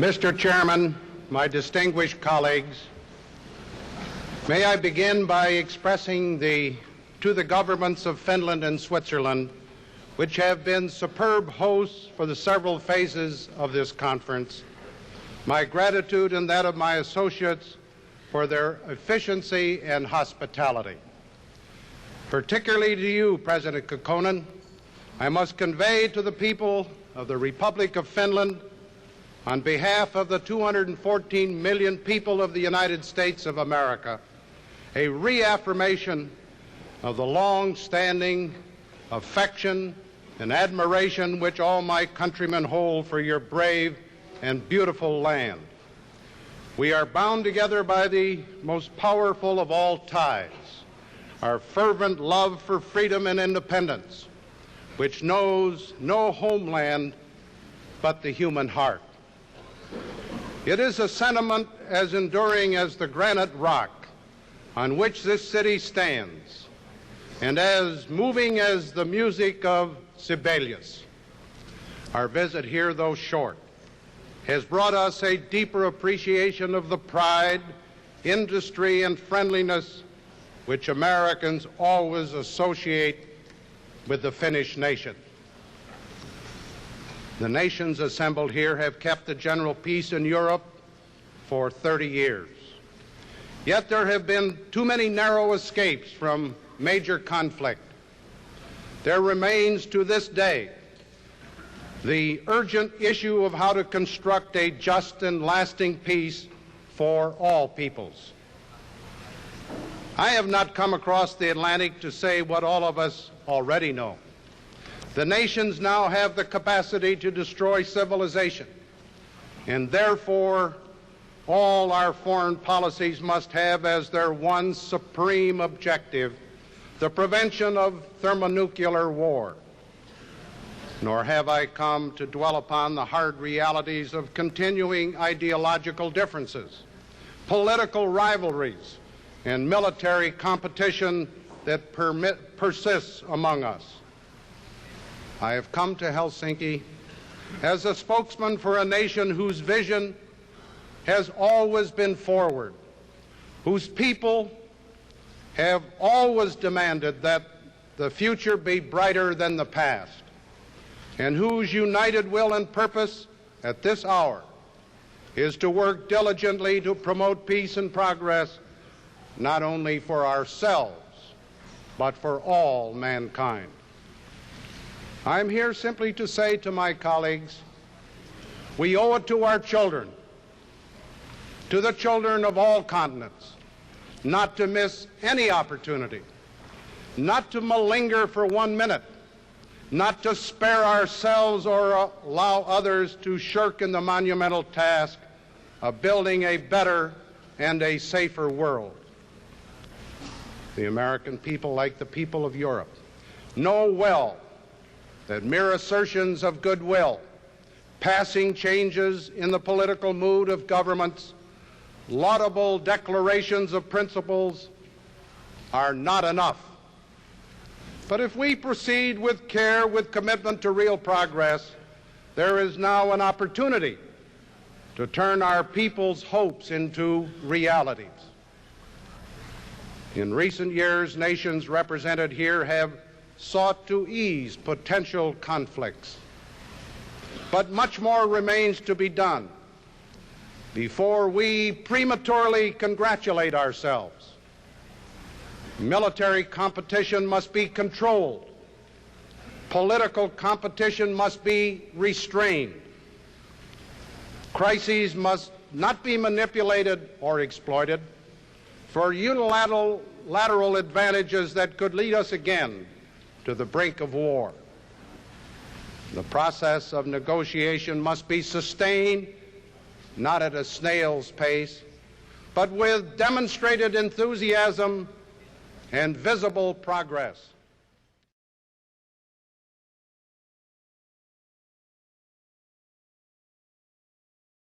Mr. Chairman, my distinguished colleagues, may I begin by expressing to the governments of Finland and Switzerland, which have been superb hosts for the several phases of this conference, my gratitude and that of my associates for their efficiency and hospitality. Particularly to you, President Kekkonen, I must convey to the people of the Republic of Finland, on behalf of the 214 million people of the United States of America, a reaffirmation of the long-standing affection and admiration which all my countrymen hold for your brave and beautiful land. We are bound together by the most powerful of all ties, our fervent love for freedom and independence, which knows no homeland but the human heart. It is a sentiment as enduring as the granite rock on which this city stands, and as moving as the music of Sibelius. Our visit here, though short, has brought us a deeper appreciation of the pride, industry, and friendliness which Americans always associate with the Finnish nation. The nations assembled here have kept the general peace in Europe for 30 years. Yet there have been too many narrow escapes from major conflict. There remains to this day the urgent issue of how to construct a just and lasting peace for all peoples. I have not come across the Atlantic to say what all of us already know. The nations now have the capacity to destroy civilization, and therefore all our foreign policies must have as their one supreme objective the prevention of thermonuclear war. Nor have I come to dwell upon the hard realities of continuing ideological differences, political rivalries, and military competition that persists among us. I have come to Helsinki as a spokesman for a nation whose vision has always been forward, whose people have always demanded that the future be brighter than the past, and whose united will and purpose at this hour is to work diligently to promote peace and progress, not only for ourselves, but for all mankind. I'm here simply to say to my colleagues, we owe it to our children, to the children of all continents, not to miss any opportunity, not to malinger for 1 minute, not to spare ourselves or allow others to shirk in the monumental task of building a better and a safer world. The American people, like the people of Europe, know well that mere assertions of goodwill, passing changes in the political mood of governments, laudable declarations of principles are not enough. But if we proceed with care, with commitment to real progress, there is now an opportunity to turn our people's hopes into realities. In recent years, nations represented here have sought to ease potential conflicts. But much more remains to be done before we prematurely congratulate ourselves. Military competition must be controlled. Political competition must be restrained. Crises must not be manipulated or exploited for unilateral advantages that could lead us again to the brink of war. The process of negotiation must be sustained, not at a snail's pace, but with demonstrated enthusiasm and visible progress.